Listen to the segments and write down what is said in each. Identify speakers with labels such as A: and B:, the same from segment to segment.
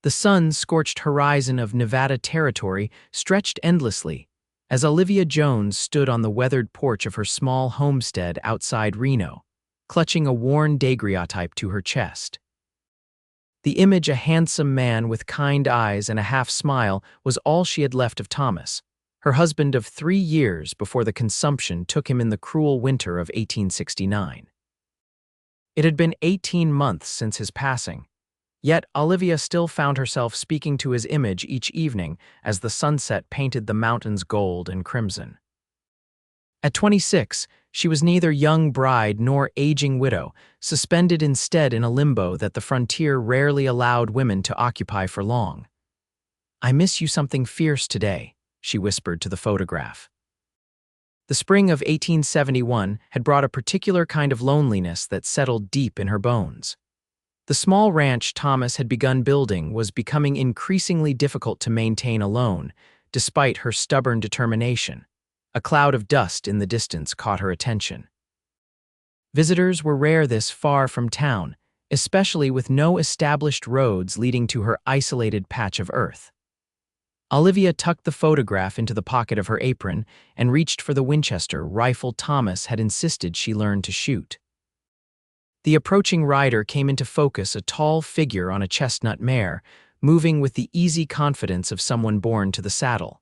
A: The sun-scorched horizon of Nevada territory stretched endlessly as Olivia Jones stood on the weathered porch of her small homestead outside Reno, clutching a worn daguerreotype to her chest. The image, a handsome man with kind eyes and a half-smile, was all she had left of Thomas, her husband of 3 years before the consumption took him in the cruel winter of 1869. It had been 18 months since his passing, yet Olivia still found herself speaking to his image each evening as the sunset painted the mountains gold and crimson. At 26, she was neither young bride nor aging widow, suspended instead in a limbo that the frontier rarely allowed women to occupy for long. "I miss you something fierce today," she whispered to the photograph. The spring of 1871 had brought a particular kind of loneliness that settled deep in her bones. The small ranch Thomas had begun building was becoming increasingly difficult to maintain alone, despite her stubborn determination. A cloud of dust in the distance caught her attention. Visitors were rare this far from town, especially with no established roads leading to her isolated patch of earth. Olivia tucked the photograph into the pocket of her apron and reached for the Winchester rifle Thomas had insisted she learn to shoot. The approaching rider came into focus, a tall figure on a chestnut mare, moving with the easy confidence of someone born to the saddle.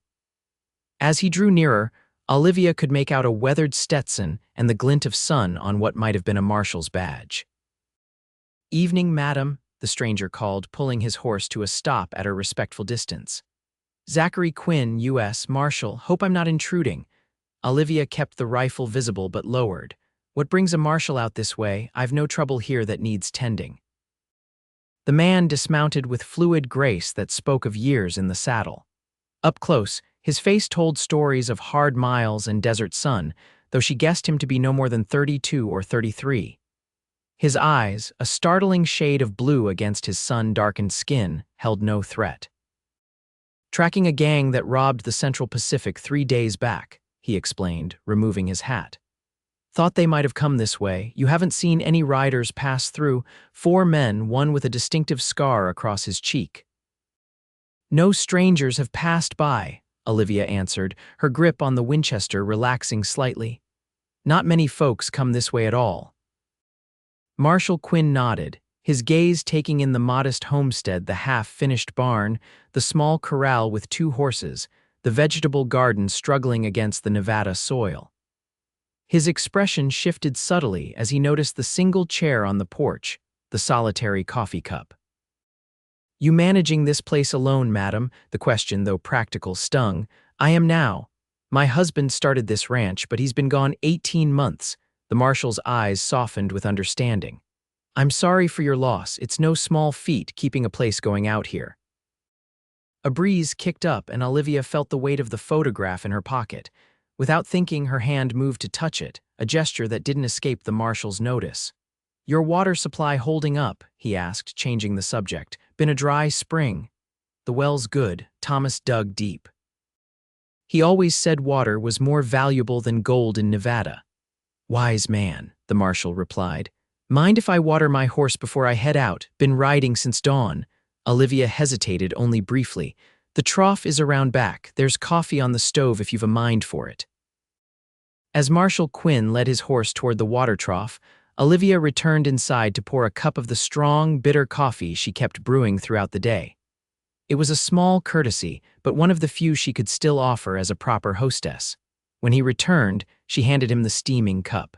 A: As he drew nearer, Olivia could make out a weathered Stetson and the glint of sun on what might have been a marshal's badge. "Evening, madam," the stranger called, pulling his horse to a stop at a respectful distance. "Zachary Quinn, U.S. Marshal. Hope I'm not intruding." Olivia kept the rifle visible but lowered. "What brings a marshal out this way? I've no trouble here that needs tending." The man dismounted with fluid grace that spoke of years in the saddle. Up close, his face told stories of hard miles and desert sun, though she guessed him to be no more than 32 or 33. His eyes, a startling shade of blue against his sun-darkened skin, held no threat. "Tracking a gang that robbed the Central Pacific 3 days back," he explained, removing his hat. "Thought they might have come this way. You haven't seen any riders pass through. 4 men, one with a distinctive scar across his cheek." "No strangers have passed by," Olivia answered, her grip on the Winchester relaxing slightly. "Not many folks come this way at all." Marshal Quinn nodded, his gaze taking in the modest homestead, the half-finished barn, the small corral with 2 horses, the vegetable garden struggling against the Nevada soil. His expression shifted subtly as he noticed the single chair on the porch, the solitary coffee cup. "You managing this place alone, madam?" The question, though practical, stung. "I am now. My husband started this ranch, but he's been gone 18 months. The marshal's eyes softened with understanding. "I'm sorry for your loss. It's no small feat keeping a place going out here." A breeze kicked up and Olivia felt the weight of the photograph in her pocket. Without thinking, her hand moved to touch it, a gesture that didn't escape the marshal's notice. "Your water supply holding up?" he asked, changing the subject. "Been a dry spring." "The well's good." Thomas dug deep. "He always said water was more valuable than gold in Nevada." "Wise man," the marshal replied. "Mind if I water my horse before I head out? Been riding since dawn." Olivia hesitated only briefly. "The trough is around back. There's coffee on the stove if you've a mind for it." As Marshal Quinn led his horse toward the water trough, Olivia returned inside to pour a cup of the strong, bitter coffee she kept brewing throughout the day. It was a small courtesy, but one of the few she could still offer as a proper hostess. When he returned, she handed him the steaming cup.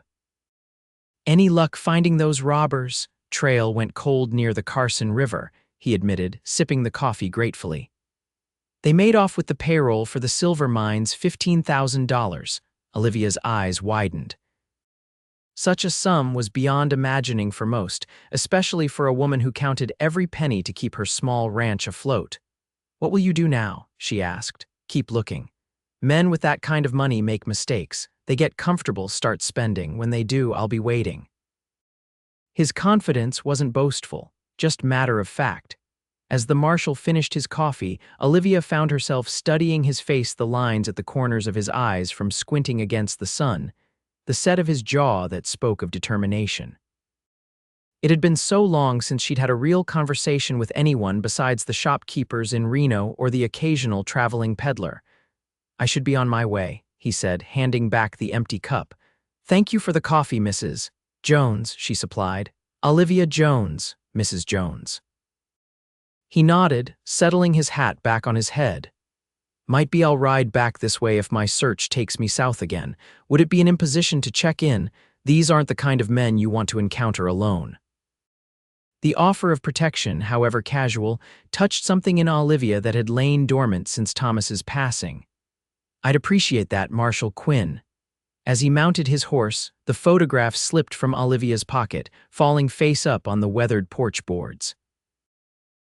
A: "Any luck finding those robbers?" "Trail went cold near the Carson River," he admitted, sipping the coffee gratefully. "They made off with the payroll for the silver mines, $15,000. Olivia's eyes widened. Such a sum was beyond imagining for most, especially for a woman who counted every penny to keep her small ranch afloat. "What will you do now?" she asked. "Keep looking. Men with that kind of money make mistakes. They get comfortable, start spending. When they do, I'll be waiting." His confidence wasn't boastful, just matter of fact. As the marshal finished his coffee, Olivia found herself studying his face, the lines at the corners of his eyes from squinting against the sun, the set of his jaw that spoke of determination. It had been so long since she'd had a real conversation with anyone besides the shopkeepers in Reno or the occasional traveling peddler. "I should be on my way," he said, handing back the empty cup. "Thank you for the coffee, Mrs. Jones," she supplied. "Olivia Jones, Mrs. Jones." He nodded, settling his hat back on his head. "Might be I'll ride back this way if my search takes me south again. Would it be an imposition to check in? These aren't the kind of men you want to encounter alone." The offer of protection, however casual, touched something in Olivia that had lain dormant since Thomas's passing. "I'd appreciate that, Marshal Quinn." As he mounted his horse, the photograph slipped from Olivia's pocket, falling face up on the weathered porch boards.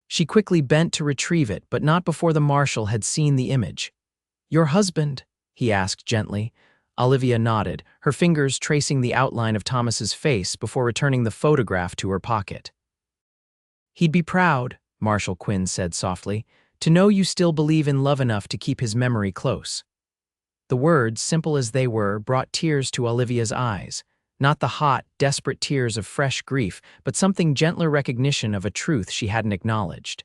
A: She quickly bent to retrieve it, but not before the marshal had seen the image. "Your husband?" he asked gently. Olivia nodded, her fingers tracing the outline of Thomas's face before returning the photograph to her pocket. "He'd be proud," Marshal Quinn said softly, "to know you still believe in love enough to keep his memory close." The words, simple as they were, brought tears to Olivia's eyes. Not the hot, desperate tears of fresh grief, but something gentler recognition of a truth she hadn't acknowledged.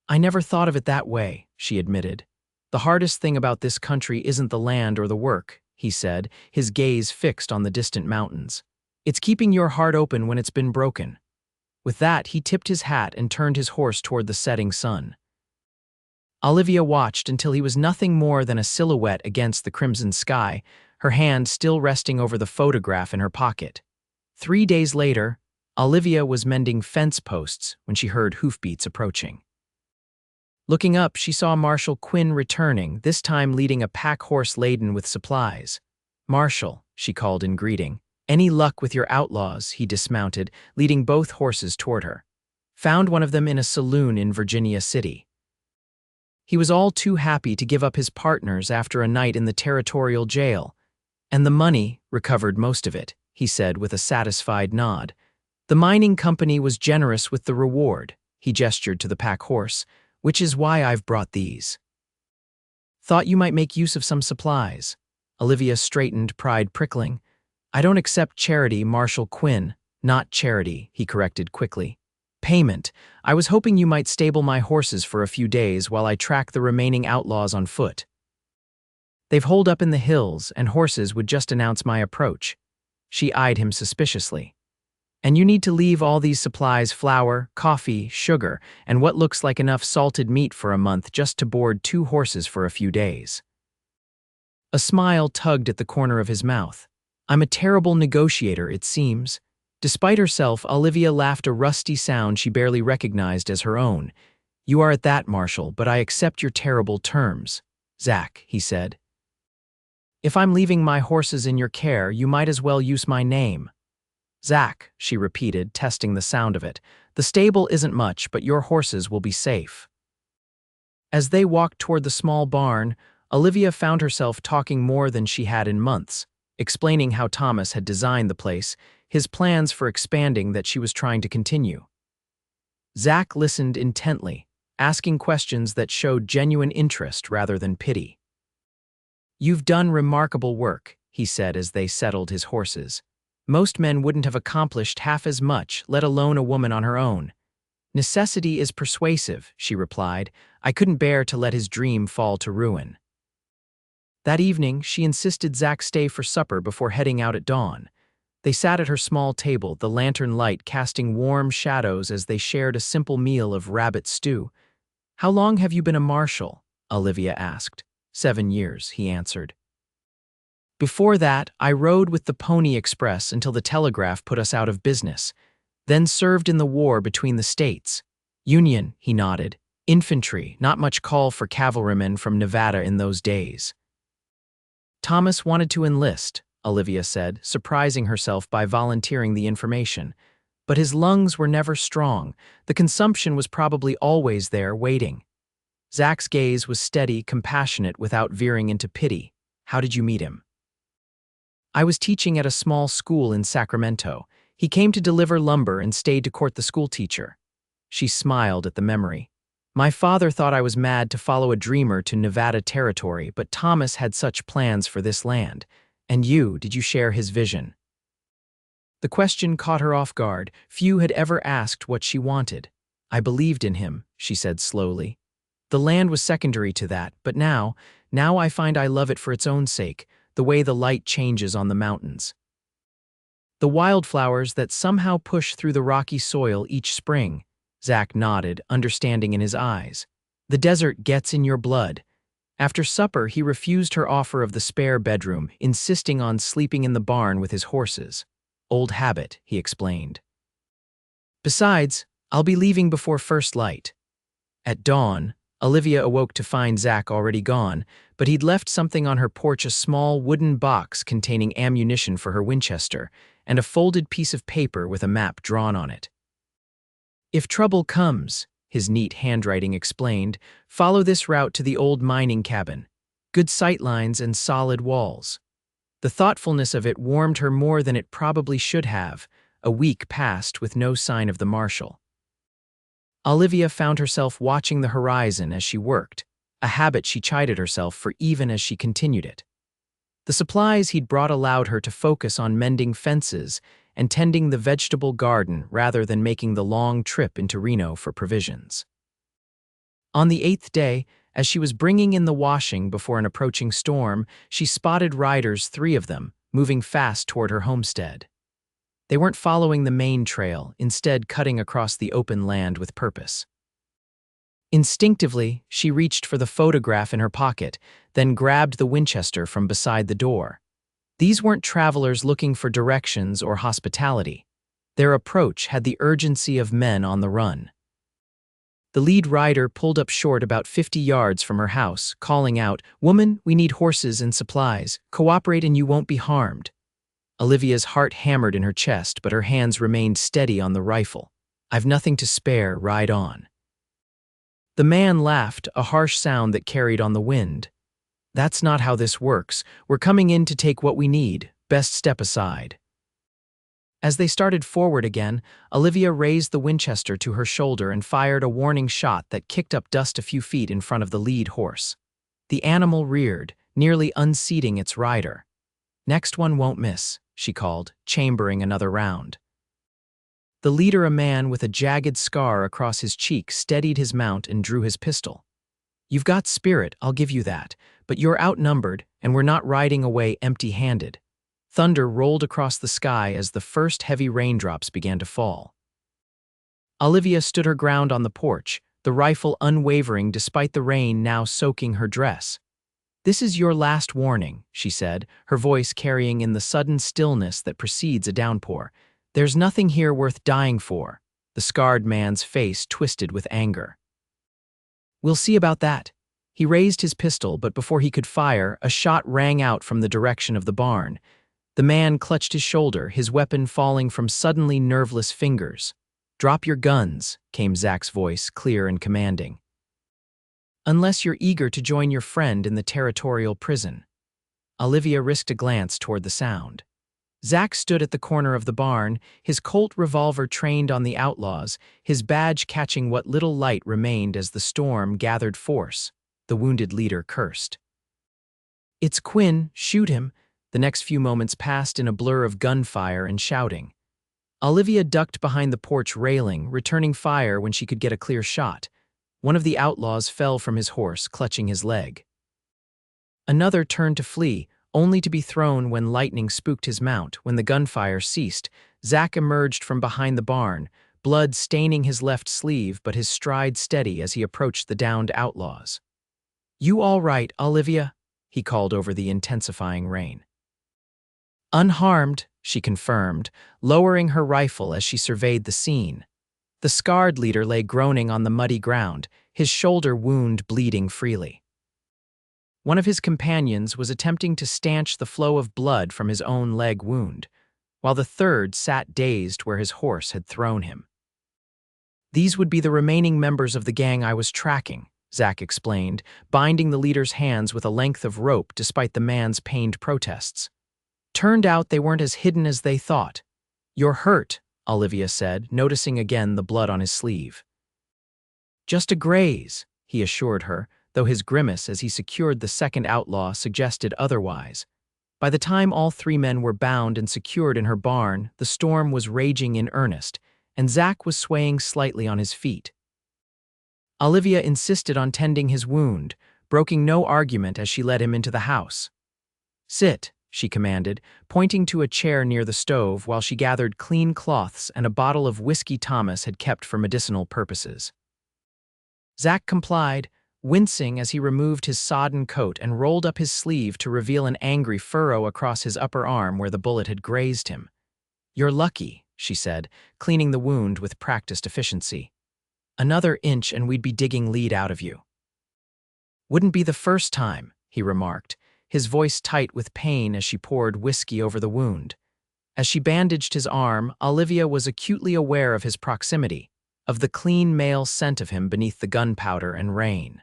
A: "I never thought of it that way," she admitted. "The hardest thing about this country isn't the land or the work," he said, his gaze fixed on the distant mountains. "It's keeping your heart open when it's been broken." With that, he tipped his hat and turned his horse toward the setting sun. Olivia watched until he was nothing more than a silhouette against the crimson sky, her hand still resting over the photograph in her pocket. 3 days later, Olivia was mending fence posts when she heard hoofbeats approaching. Looking up, she saw Marshal Quinn returning, this time leading a pack horse laden with supplies. "Marshal," she called in greeting. "Any luck with your outlaws?" He dismounted, leading both horses toward her. "Found one of them in a saloon in Virginia City." He was all too happy to give up his partners after a night in the territorial jail. "And the money, recovered most of it," he said with a satisfied nod. "The mining company was generous with the reward," he gestured to the pack horse, "which is why I've brought these." "Thought you might make use of some supplies." Olivia straightened, pride prickling. "I don't accept charity, Marshal Quinn." "Not charity," he corrected quickly. "Payment. I was hoping you might stable my horses for a few days while I track the remaining outlaws on foot. They've holed up in the hills, and horses would just announce my approach." She eyed him suspiciously. "And you need to leave all these supplies, flour, coffee, sugar, and what looks like enough salted meat for a month just to board 2 horses for a few days." A smile tugged at the corner of his mouth. "I'm a terrible negotiator, it seems." Despite herself, Olivia laughed a rusty sound she barely recognized as her own. "You are at that, Marshal, but I accept your terrible terms." "Zach," he said. "If I'm leaving my horses in your care, you might as well use my name." "Zach," she repeated, testing the sound of it. "The stable isn't much, but your horses will be safe." As they walked toward the small barn, Olivia found herself talking more than she had in months, explaining how Thomas had designed the place, his plans for expanding that she was trying to continue. Zach listened intently, asking questions that showed genuine interest rather than pity. "You've done remarkable work," he said as they settled his horses. "Most men wouldn't have accomplished half as much, let alone a woman on her own." "Necessity is persuasive," she replied. "I couldn't bear to let his dream fall to ruin." That evening, she insisted Zach stay for supper before heading out at dawn. They sat at her small table, the lantern light casting warm shadows as they shared a simple meal of rabbit stew. "How long have you been a marshal?" Olivia asked. 7 years, he answered. "Before that, I rode with the Pony Express until the telegraph put us out of business. Then served in the war between the states." "Union," he nodded. "Infantry, not much call for cavalrymen from Nevada in those days." "Thomas wanted to enlist," Olivia said, surprising herself by volunteering the information. "But his lungs were never strong. The consumption was probably always there, waiting." Zach's gaze was steady, compassionate, without veering into pity. "How did you meet him?" "I was teaching at a small school in Sacramento. He came to deliver lumber and stayed to court the schoolteacher." She smiled at the memory. "My father thought I was mad to follow a dreamer to Nevada territory, but Thomas had such plans for this land. And you, did you share his vision?" The question caught her off guard. Few had ever asked what she wanted. I believed in him, she said slowly. The land was secondary to that, but now I find I love it for its own sake, the way the light changes on the mountains. The wildflowers that somehow push through the rocky soil each spring. Zach nodded, understanding in his eyes. The desert gets in your blood. After supper, he refused her offer of the spare bedroom, insisting on sleeping in the barn with his horses. Old habit, he explained. Besides, I'll be leaving before first light. At dawn, Olivia awoke to find Zach already gone, but he'd left something on her porch, a small wooden box containing ammunition for her Winchester, and a folded piece of paper with a map drawn on it. If trouble comes, his neat handwriting explained, follow this route to the old mining cabin. Good sightlines and solid walls. The thoughtfulness of it warmed her more than it probably should have. A week passed with no sign of the marshal. Olivia found herself watching the horizon as she worked, a habit she chided herself for even as she continued it. The supplies he'd brought allowed her to focus on mending fences and tending the vegetable garden rather than making the long trip into Reno for provisions. On the 8th day, as she was bringing in the washing before an approaching storm, she spotted riders, 3 of them, moving fast toward her homestead. They weren't following the main trail, instead cutting across the open land with purpose. Instinctively, she reached for the photograph in her pocket, then grabbed the Winchester from beside the door. These weren't travelers looking for directions or hospitality. Their approach had the urgency of men on the run. The lead rider pulled up short about 50 yards from her house, calling out, "Woman, we need horses and supplies. Cooperate and you won't be harmed." Olivia's heart hammered in her chest, but her hands remained steady on the rifle. "I've nothing to spare, ride on." The man laughed, a harsh sound that carried on the wind. "That's not how this works. We're coming in to take what we need. Best step aside." As they started forward again, Olivia raised the Winchester to her shoulder and fired a warning shot that kicked up dust a few feet in front of the lead horse. The animal reared, nearly unseating its rider. "Next one won't miss," she called, chambering another round. The leader, a man with a jagged scar across his cheek, steadied his mount and drew his pistol. "You've got spirit, I'll give you that, but you're outnumbered, and we're not riding away empty-handed." Thunder rolled across the sky as the first heavy raindrops began to fall. Olivia stood her ground on the porch, the rifle unwavering despite the rain now soaking her dress. "This is your last warning," she said, her voice carrying in the sudden stillness that precedes a downpour. "There's nothing here worth dying for." The scarred man's face twisted with anger. "We'll see about that." He raised his pistol, but before he could fire, a shot rang out from the direction of the barn. The man clutched his shoulder, his weapon falling from suddenly nerveless fingers. "Drop your guns," came Zach's voice, clear and commanding. "Unless you're eager to join your friend in the territorial prison." Olivia risked a glance toward the sound. Zach stood at the corner of the barn, his Colt revolver trained on the outlaws, his badge catching what little light remained as the storm gathered force. The wounded leader cursed. "It's Quinn, shoot him." The next few moments passed in a blur of gunfire and shouting. Olivia ducked behind the porch railing, returning fire when she could get a clear shot. One of the outlaws fell from his horse, clutching his leg. Another turned to flee, only to be thrown when lightning spooked his mount. When the gunfire ceased, Zach emerged from behind the barn, blood staining his left sleeve but his stride steady as he approached the downed outlaws. "You all right, Olivia?" he called over the intensifying rain. "Unharmed," she confirmed, lowering her rifle as she surveyed the scene. The scarred leader lay groaning on the muddy ground, his shoulder wound bleeding freely. One of his companions was attempting to stanch the flow of blood from his own leg wound, while the third sat dazed where his horse had thrown him. "These would be the remaining members of the gang I was tracking," Zach explained, binding the leader's hands with a length of rope despite the man's pained protests. "Turned out they weren't as hidden as they thought." "You're hurt," Olivia said, noticing again the blood on his sleeve. "Just a graze," he assured her, though his grimace as he secured the second outlaw suggested otherwise. By the time all three men were bound and secured in her barn, the storm was raging in earnest, and Zach was swaying slightly on his feet. Olivia insisted on tending his wound, broking no argument as she led him into the house. "Sit," she commanded, pointing to a chair near the stove while she gathered clean cloths and a bottle of whiskey Thomas had kept for medicinal purposes. Zach complied, wincing as he removed his sodden coat and rolled up his sleeve to reveal an angry furrow across his upper arm where the bullet had grazed him. "You're lucky," she said, cleaning the wound with practiced efficiency. "Another inch and we'd be digging lead out of you." "Wouldn't be the first time," he remarked, his voice tight with pain as she poured whiskey over the wound. As she bandaged his arm, Olivia was acutely aware of his proximity, of the clean male scent of him beneath the gunpowder and rain.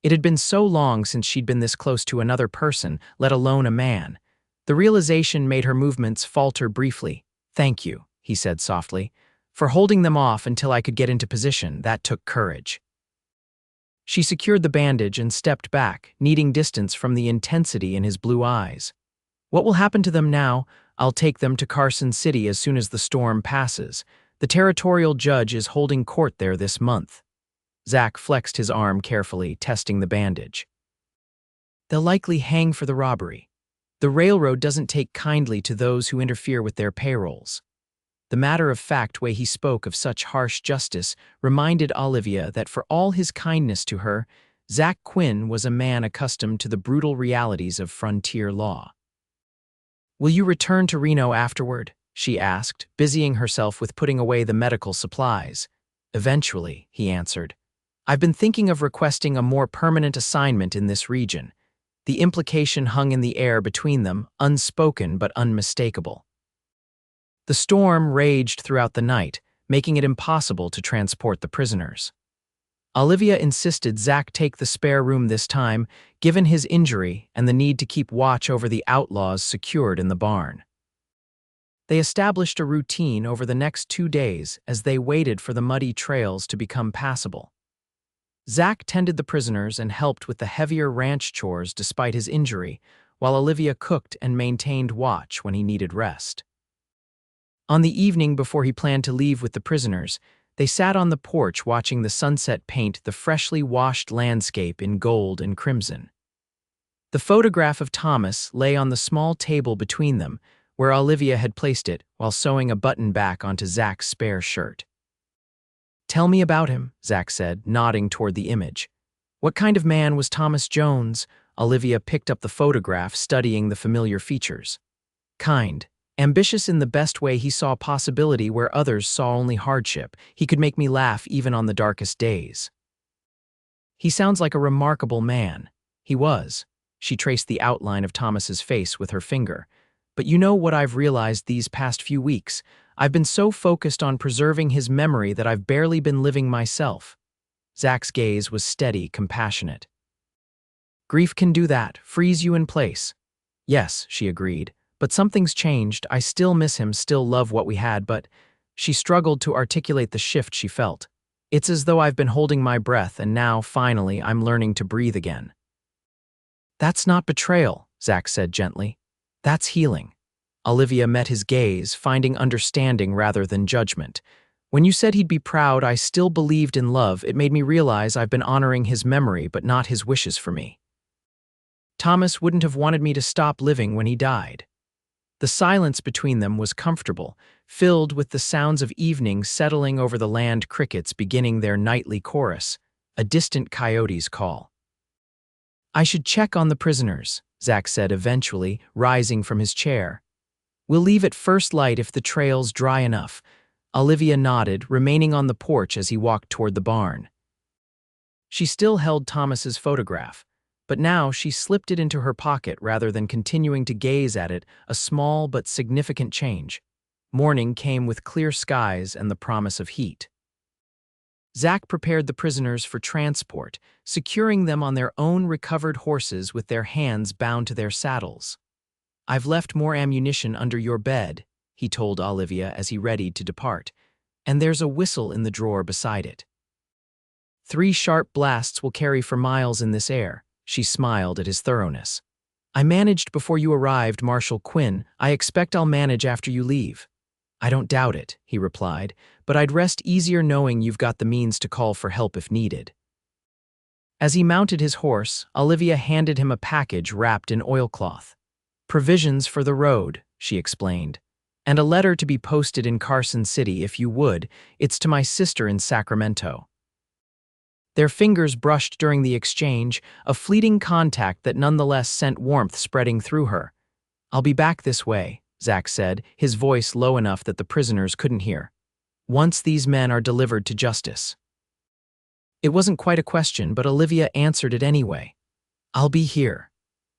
A: It had been so long since she'd been this close to another person, let alone a man. The realization made her movements falter briefly. "Thank you," he said softly. "For holding them off until I could get into position, that took courage." She secured the bandage and stepped back, needing distance from the intensity in his blue eyes. "What will happen to them now? I'll take them to Carson City as soon as the storm passes. The territorial judge is holding court there this month." Zach flexed his arm carefully, testing the bandage. "They'll likely hang for the robbery. The railroad doesn't take kindly to those who interfere with their payrolls." The matter-of-fact way he spoke of such harsh justice reminded Olivia that for all his kindness to her, Zach Quinn was a man accustomed to the brutal realities of frontier law. "Will you return to Reno afterward?" she asked, busying herself with putting away the medical supplies. "Eventually," he answered. "I've been thinking of requesting a more permanent assignment in this region." The implication hung in the air between them, unspoken but unmistakable. The storm raged throughout the night, making it impossible to transport the prisoners. Olivia insisted Zach take the spare room this time, given his injury and the need to keep watch over the outlaws secured in the barn. They established a routine over the next 2 days as they waited for the muddy trails to become passable. Zach tended the prisoners and helped with the heavier ranch chores despite his injury, while Olivia cooked and maintained watch when he needed rest. On the evening before he planned to leave with the prisoners, they sat on the porch watching the sunset paint the freshly washed landscape in gold and crimson. The photograph of Thomas lay on the small table between them, where Olivia had placed it while sewing a button back onto Zach's spare shirt. "Tell me about him," Zach said, nodding toward the image. "What kind of man was Thomas Jones?" Olivia picked up the photograph, studying the familiar features. "Kind. Ambitious in the best way. He saw possibility where others saw only hardship. He could make me laugh even on the darkest days." "He sounds like a remarkable man." "He was." She traced the outline of Thomas's face with her finger. "But you know what I've realized these past few weeks? I've been so focused on preserving his memory that I've barely been living myself." Zach's gaze was steady, compassionate. "Grief can do that, freeze you in place." "Yes," she agreed. "But something's changed. I still miss him, still love what we had, but—" She struggled to articulate the shift she felt. "It's as though I've been holding my breath and now, finally, I'm learning to breathe again." "That's not betrayal," Zach said gently. "That's healing." Olivia met his gaze, finding understanding rather than judgment. "When you said he'd be proud I still believed in love, it made me realize I've been honoring his memory but not his wishes for me. Thomas wouldn't have wanted me to stop living when he died." The silence between them was comfortable, filled with the sounds of evening settling over the land crickets beginning their nightly chorus, a distant coyote's call. "I should check on the prisoners," Zach said eventually, rising from his chair. "We'll leave at first light if the trail's dry enough." Olivia nodded, remaining on the porch as he walked toward the barn. She still held Thomas's photograph, but now she slipped it into her pocket rather than continuing to gaze at it, a small but significant change. Morning came with clear skies and the promise of heat. Zach prepared the prisoners for transport, securing them on their own recovered horses with their hands bound to their saddles. "I've left more ammunition under your bed," he told Olivia as he readied to depart, "and there's a whistle in the drawer beside it. 3 sharp blasts will carry for miles in this air." She smiled at his thoroughness. I managed before you arrived, Marshal Quinn. I expect I'll manage after you leave. I don't doubt it, he replied, but I'd rest easier knowing you've got the means to call for help if needed. As he mounted his horse, Olivia handed him a package wrapped in oilcloth. Provisions for the road, she explained, and a letter to be posted in Carson City if you would. It's to my sister in Sacramento. Their fingers brushed during the exchange, a fleeting contact that nonetheless sent warmth spreading through her. I'll be back this way, Zach said, his voice low enough that the prisoners couldn't hear. Once these men are delivered to justice. It wasn't quite a question, but Olivia answered it anyway. I'll be here.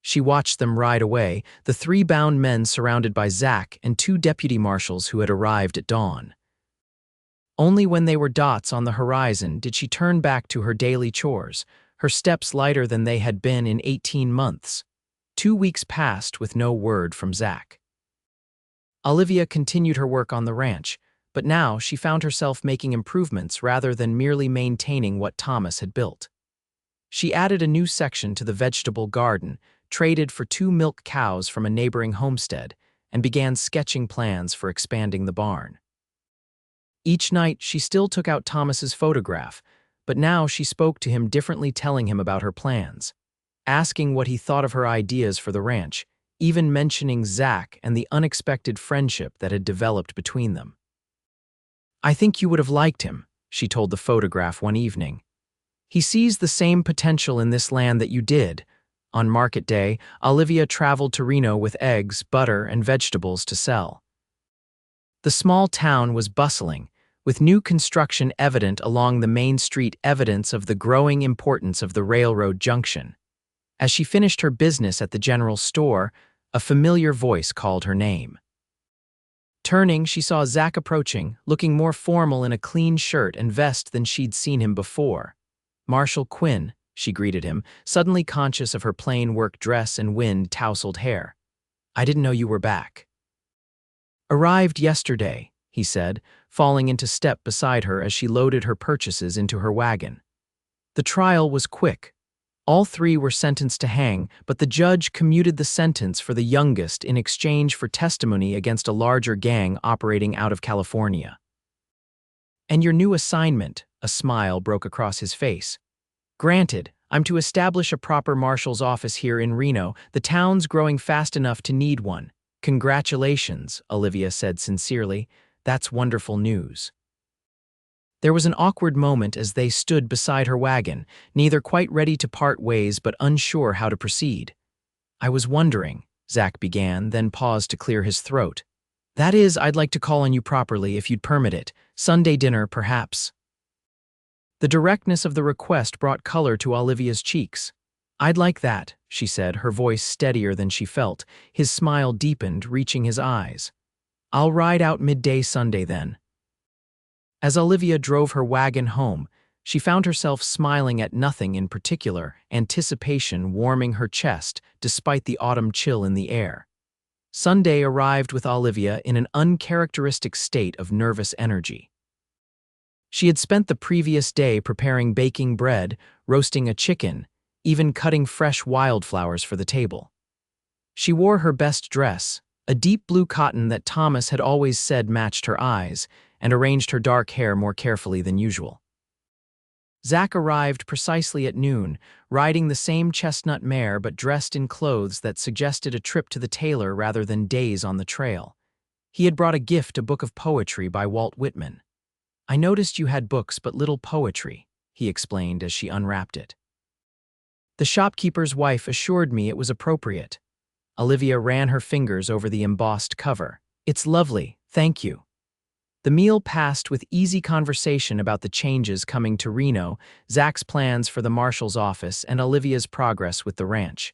A: She watched them ride away, the three bound men surrounded by Zach and two deputy marshals who had arrived at dawn. Only when they were dots on the horizon did she turn back to her daily chores, her steps lighter than they had been in 18 months. 2 weeks passed with no word from Zach. Olivia continued her work on the ranch, but now she found herself making improvements rather than merely maintaining what Thomas had built. She added a new section to the vegetable garden, traded for 2 milk cows from a neighboring homestead, and began sketching plans for expanding the barn. Each night, she still took out Thomas's photograph, but now she spoke to him differently, telling him about her plans, asking what he thought of her ideas for the ranch, even mentioning Zach and the unexpected friendship that had developed between them. I think you would have liked him, she told the photograph one evening. He sees the same potential in this land that you did. On market day, Olivia traveled to Reno with eggs, butter, and vegetables to sell. The small town was bustling, with new construction evident along the main street, evidence of the growing importance of the railroad junction. As she finished her business at the general store, a familiar voice called her name. Turning, she saw Zach approaching, looking more formal in a clean shirt and vest than she'd seen him before. Marshal Quinn, she greeted him, suddenly conscious of her plain work dress and wind-tousled hair. I didn't know you were back. Arrived yesterday, he said, falling into step beside her as she loaded her purchases into her wagon. The trial was quick. All 3 were sentenced to hang, but the judge commuted the sentence for the youngest in exchange for testimony against a larger gang operating out of California. And your new assignment, a smile broke across his face. Granted, I'm to establish a proper marshal's office here in Reno. The town's growing fast enough to need one. Congratulations, Olivia said sincerely. That's wonderful news. There was an awkward moment as they stood beside her wagon, neither quite ready to part ways but unsure how to proceed. I was wondering, Zach began, then paused to clear his throat. That is, I'd like to call on you properly if you'd permit it. Sunday dinner, perhaps. The directness of the request brought color to Olivia's cheeks. I'd like that, she said, her voice steadier than she felt. His smile deepened, reaching his eyes. I'll ride out midday Sunday then. As Olivia drove her wagon home, she found herself smiling at nothing in particular, anticipation warming her chest despite the autumn chill in the air. Sunday arrived with Olivia in an uncharacteristic state of nervous energy. She had spent the previous day preparing baking bread, roasting a chicken, even cutting fresh wildflowers for the table. She wore her best dress, a deep blue cotton that Thomas had always said matched her eyes, and arranged her dark hair more carefully than usual. Zach arrived precisely at noon, riding the same chestnut mare but dressed in clothes that suggested a trip to the tailor rather than days on the trail. He had brought a gift, a book of poetry by Walt Whitman. I noticed you had books but little poetry, he explained as she unwrapped it. The shopkeeper's wife assured me it was appropriate. Olivia ran her fingers over the embossed cover. It's lovely, thank you. The meal passed with easy conversation about the changes coming to Reno, Zach's plans for the marshal's office, and Olivia's progress with the ranch.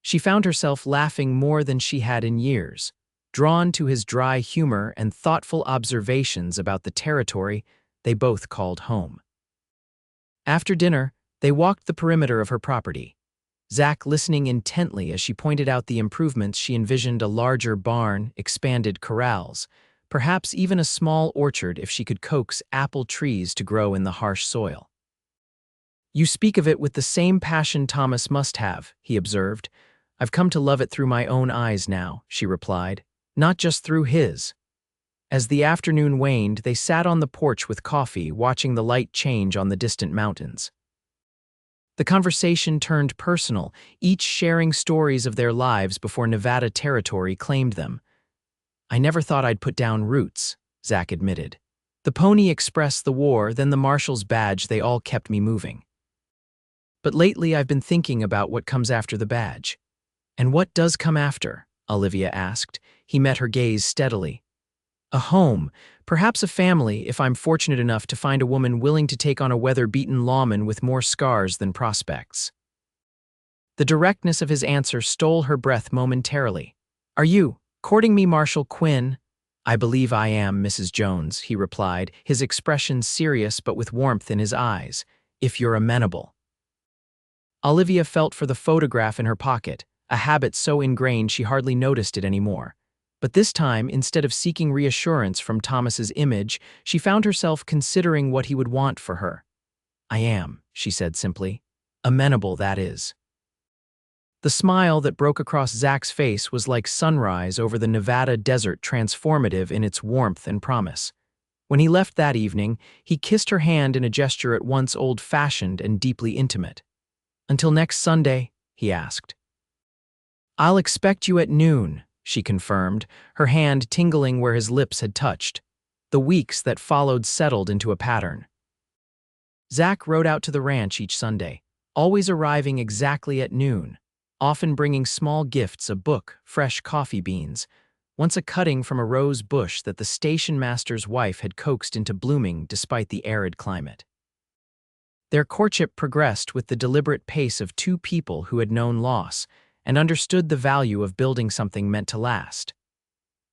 A: She found herself laughing more than she had in years, drawn to his dry humor and thoughtful observations about the territory they both called home. After dinner, they walked the perimeter of her property, Zach listening intently as she pointed out the improvements she envisioned: a larger barn, expanded corrals, perhaps even a small orchard if she could coax apple trees to grow in the harsh soil. You speak of it with the same passion Thomas must have, he observed. I've come to love it through my own eyes now, she replied, not just through his. As the afternoon waned, they sat on the porch with coffee, watching the light change on the distant mountains. The conversation turned personal, each sharing stories of their lives before Nevada territory claimed them. I never thought I'd put down roots, Zach admitted. The Pony Express, the war, then the Marshal's badge, they all kept me moving. But lately I've been thinking about what comes after the badge. And what does come after? Olivia asked. He met her gaze steadily. A home, perhaps a family if I'm fortunate enough to find a woman willing to take on a weather-beaten lawman with more scars than prospects. The directness of his answer stole her breath momentarily. Are you courting me, Marshal Quinn? I believe I am, Mrs. Jones, he replied, his expression serious but with warmth in his eyes. If you're amenable. Olivia felt for the photograph in her pocket, a habit so ingrained she hardly noticed it anymore. But this time, instead of seeking reassurance from Thomas's image, she found herself considering what he would want for her. I am, she said simply. Amenable, that is. The smile that broke across Zach's face was like sunrise over the Nevada desert, transformative in its warmth and promise. When he left that evening, he kissed her hand in a gesture at once old-fashioned and deeply intimate. Until next Sunday, he asked. I'll expect you at noon, she confirmed, her hand tingling where his lips had touched. The weeks that followed settled into a pattern. Zach rode out to the ranch each Sunday, always arriving exactly at noon, often bringing small gifts, a book, fresh coffee beans, once a cutting from a rose bush that the station master's wife had coaxed into blooming despite the arid climate. Their courtship progressed with the deliberate pace of two people who had known loss and understood the value of building something meant to last.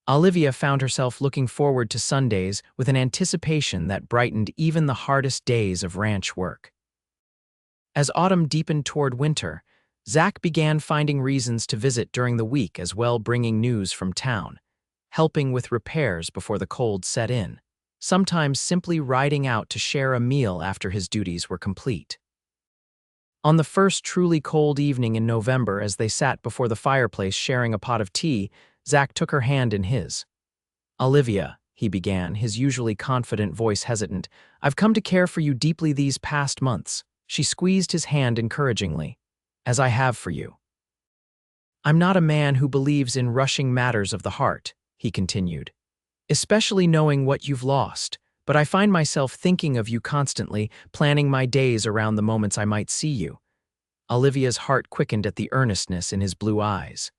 A: Olivia found herself looking forward to Sundays with an anticipation that brightened even the hardest days of ranch work. As autumn deepened toward winter, Zach began finding reasons to visit during the week as well, bringing news from town, helping with repairs before the cold set in, sometimes simply riding out to share a meal after his duties were complete. On the first truly cold evening in November, as they sat before the fireplace sharing a pot of tea, Zach took her hand in his. Olivia, he began, his usually confident voice hesitant, I've come to care for you deeply these past months. She squeezed his hand encouragingly. As I have for you. I'm not a man who believes in rushing matters of the heart, he continued. Especially knowing what you've lost, but I find myself thinking of you constantly, planning my days around the moments I might see you. Olivia's heart quickened at the earnestness in his blue eyes.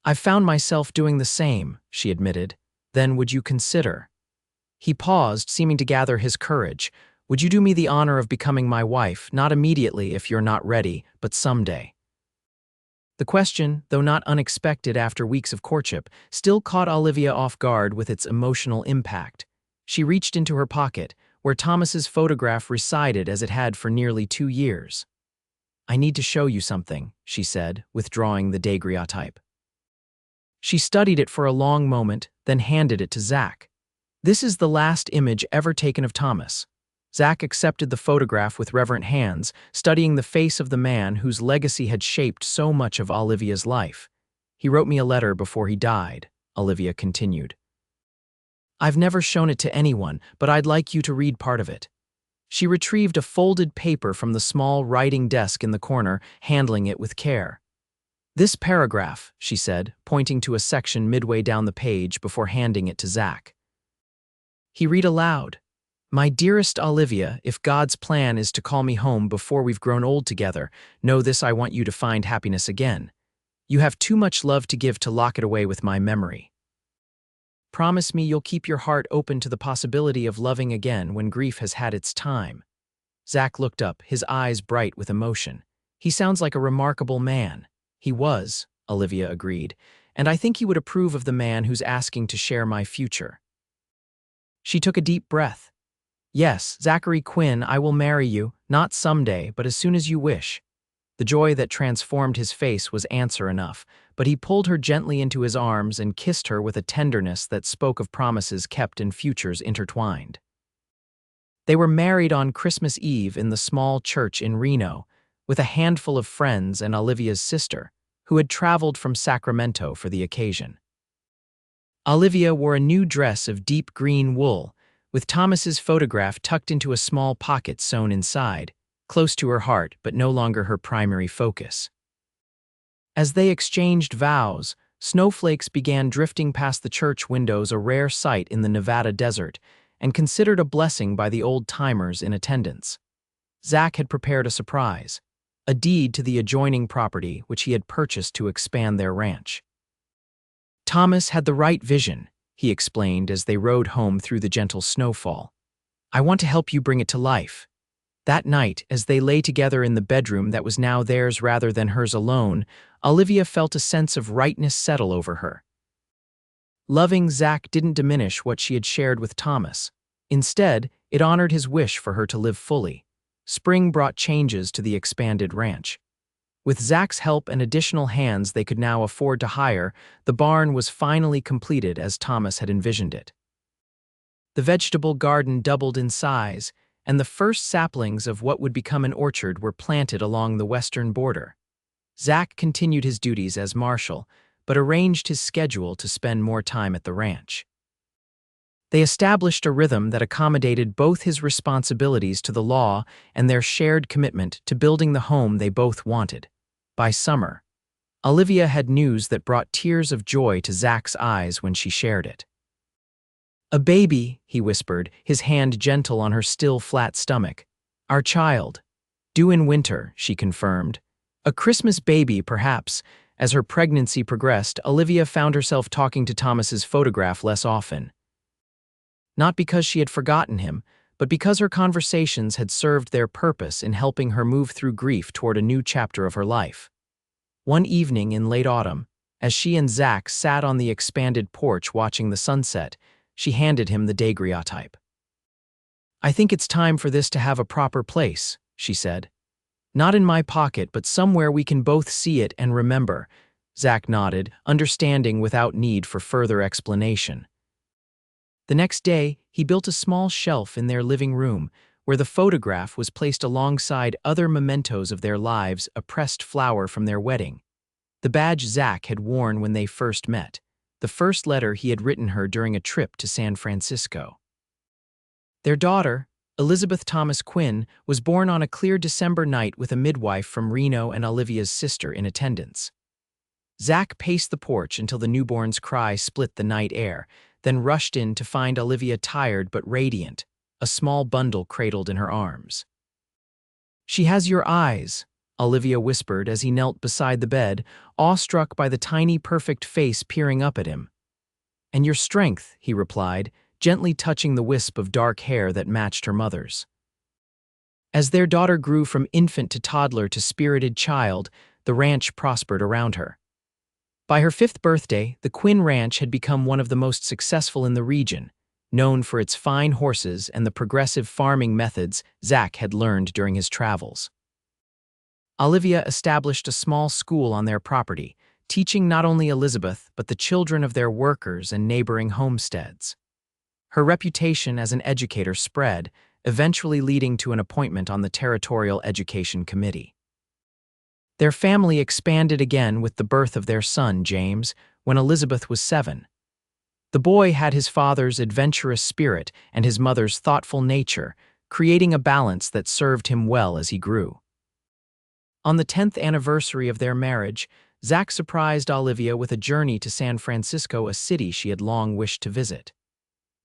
A: I've found myself doing the same, she admitted. Then would you consider? He paused, seeming to gather his courage. Would you do me the honor of becoming my wife, not immediately if you're not ready, but someday? The question, though not unexpected after weeks of courtship, still caught Olivia off guard with its emotional impact. She reached into her pocket, where Thomas's photograph resided as it had for nearly 2 years. I need to show you something, she said, withdrawing the daguerreotype. She studied it for a long moment, then handed it to Zach. This is the last image ever taken of Thomas. Zach accepted the photograph with reverent hands, studying the face of the man whose legacy had shaped so much of Olivia's life. He wrote me a letter before he died, Olivia continued. I've never shown it to anyone, but I'd like you to read part of it. She retrieved a folded paper from the small writing desk in the corner, handling it with care. This paragraph, she said, pointing to a section midway down the page before handing it to Zach. He read aloud. My dearest Olivia, if God's plan is to call me home before we've grown old together, know this: I want you to find happiness again. You have too much love to give to lock it away with my memory. Promise me you'll keep your heart open to the possibility of loving again when grief has had its time. Zach looked up, his eyes bright with emotion. He sounds like a remarkable man. He was, Olivia agreed, and I think he would approve of the man who's asking to share my future. She took a deep breath. Yes, Zachary Quinn, I will marry you, not someday, but as soon as you wish. The joy that transformed his face was answer enough, but he pulled her gently into his arms and kissed her with a tenderness that spoke of promises kept and futures intertwined. They were married on Christmas Eve in the small church in Reno, with a handful of friends and Olivia's sister, who had traveled from Sacramento for the occasion. Olivia wore a new dress of deep green wool, with Thomas's photograph tucked into a small pocket sewn inside, close to her heart but no longer her primary focus. As they exchanged vows, snowflakes began drifting past the church windows, a rare sight in the Nevada desert, and considered a blessing by the old-timers in attendance. Zach had prepared a surprise, a deed to the adjoining property which he had purchased to expand their ranch. Thomas had the right vision, he explained as they rode home through the gentle snowfall. I want to help you bring it to life. That night, as they lay together in the bedroom that was now theirs rather than hers alone, Olivia felt a sense of rightness settle over her. Loving Zach didn't diminish what she had shared with Thomas. Instead, it honored his wish for her to live fully. Spring brought changes to the expanded ranch. With Zach's help and additional hands they could now afford to hire, the barn was finally completed as Thomas had envisioned it. The vegetable garden doubled in size, and the first saplings of what would become an orchard were planted along the western border. Zach continued his duties as marshal, but arranged his schedule to spend more time at the ranch. They established a rhythm that accommodated both his responsibilities to the law and their shared commitment to building the home they both wanted. By summer, Olivia had news that brought tears of joy to Zach's eyes when she shared it. A baby, he whispered, his hand gentle on her still flat stomach. Our child. Due in winter, she confirmed. A Christmas baby, perhaps. As her pregnancy progressed, Olivia found herself talking to Thomas's photograph less often. Not because she had forgotten him, but because her conversations had served their purpose in helping her move through grief toward a new chapter of her life. One evening in late autumn, as she and Zach sat on the expanded porch watching the sunset, she handed him the daguerreotype. I think it's time for this to have a proper place, she said. Not in my pocket, but somewhere we can both see it and remember. Zach nodded, understanding without need for further explanation. The next day, he built a small shelf in their living room, where the photograph was placed alongside other mementos of their lives, a pressed flower from their wedding, the badge Zach had worn when they first met, the first letter he had written her during a trip to San Francisco. Their daughter, Elizabeth Thomas Quinn, was born on a clear December night with a midwife from Reno and Olivia's sister in attendance. Zach paced the porch until the newborn's cry split the night air, then rushed in to find Olivia tired but radiant, a small bundle cradled in her arms. She has your eyes, Olivia whispered as he knelt beside the bed, awestruck by the tiny perfect face peering up at him. And your strength, he replied, gently touching the wisp of dark hair that matched her mother's. As their daughter grew from infant to toddler to spirited child, the ranch prospered around her. By her 5th birthday, the Quinn Ranch had become one of the most successful in the region, known for its fine horses and the progressive farming methods Zach had learned during his travels. Olivia established a small school on their property, teaching not only Elizabeth but the children of their workers and neighboring homesteads. Her reputation as an educator spread, eventually leading to an appointment on the Territorial Education Committee. Their family expanded again with the birth of their son, James, when Elizabeth was 7. The boy had his father's adventurous spirit and his mother's thoughtful nature, creating a balance that served him well as he grew. On the 10th anniversary of their marriage, Zach surprised Olivia with a journey to San Francisco, a city she had long wished to visit.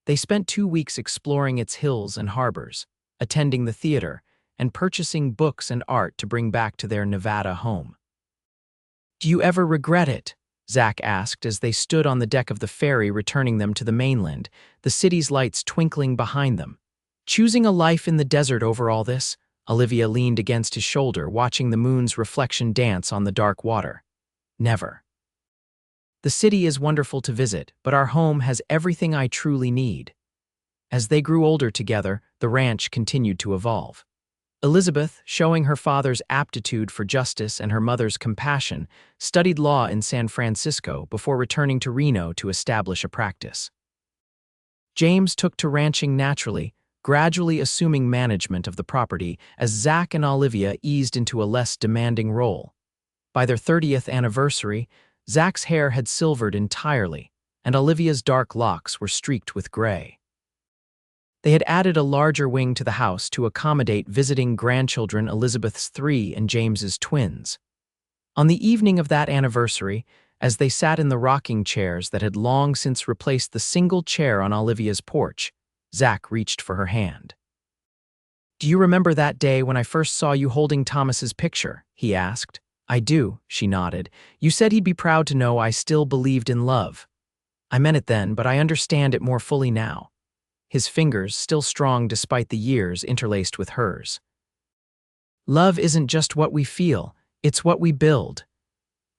A: They spent 2 weeks exploring its hills and harbors, attending the theater, and purchasing books and art to bring back to their Nevada home. Do you ever regret it? Zach asked as they stood on the deck of the ferry returning them to the mainland, the city's lights twinkling behind them. Choosing a life in the desert over all this? Olivia leaned against his shoulder, watching the moon's reflection dance on the dark water. Never. The city is wonderful to visit, but our home has everything I truly need. As they grew older together, the ranch continued to evolve. Elizabeth, showing her father's aptitude for justice and her mother's compassion, studied law in San Francisco before returning to Reno to establish a practice. James took to ranching naturally, gradually assuming management of the property as Zach and Olivia eased into a less demanding role. By their 30th anniversary, Zach's hair had silvered entirely, and Olivia's dark locks were streaked with gray. They had added a larger wing to the house to accommodate visiting grandchildren Elizabeth's 3 and James's twins. On the evening of that anniversary, as they sat in the rocking chairs that had long since replaced the single chair on Olivia's porch, Zach reached for her hand. "Do you remember that day when I first saw you holding Thomas's picture?" he asked. "I do," she nodded. "You said he'd be proud to know I still believed in love. I meant it then, but I understand it more fully now." His fingers, still strong despite the years, interlaced with hers. "Love isn't just what we feel, it's what we build.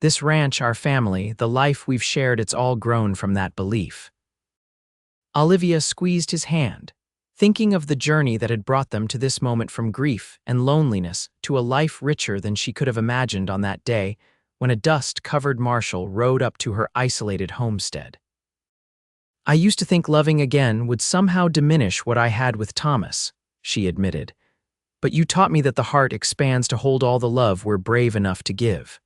A: This ranch, our family, the life we've shared, it's all grown from that belief." Olivia squeezed his hand, thinking of the journey that had brought them to this moment, from grief and loneliness to a life richer than she could have imagined on that day when a dust-covered Marshal rode up to her isolated homestead. "I used to think loving again would somehow diminish what I had with Thomas," she admitted. "But you taught me that the heart expands to hold all the love we're brave enough to give."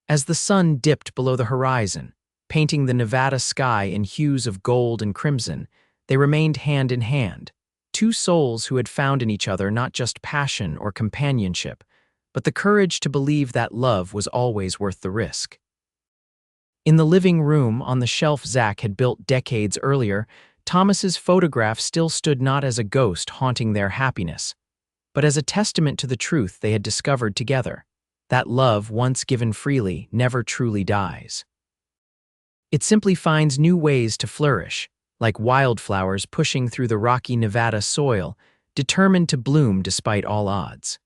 A: As the sun dipped below the horizon, painting the Nevada sky in hues of gold and crimson, they remained hand in hand, two souls who had found in each other not just passion or companionship, but the courage to believe that love was always worth the risk. In the living room, on the shelf Zach had built decades earlier, Thomas's photograph still stood not as a ghost haunting their happiness, but as a testament to the truth they had discovered together, that love, once given freely, never truly dies. It simply finds new ways to flourish, like wildflowers pushing through the rocky Nevada soil, determined to bloom despite all odds.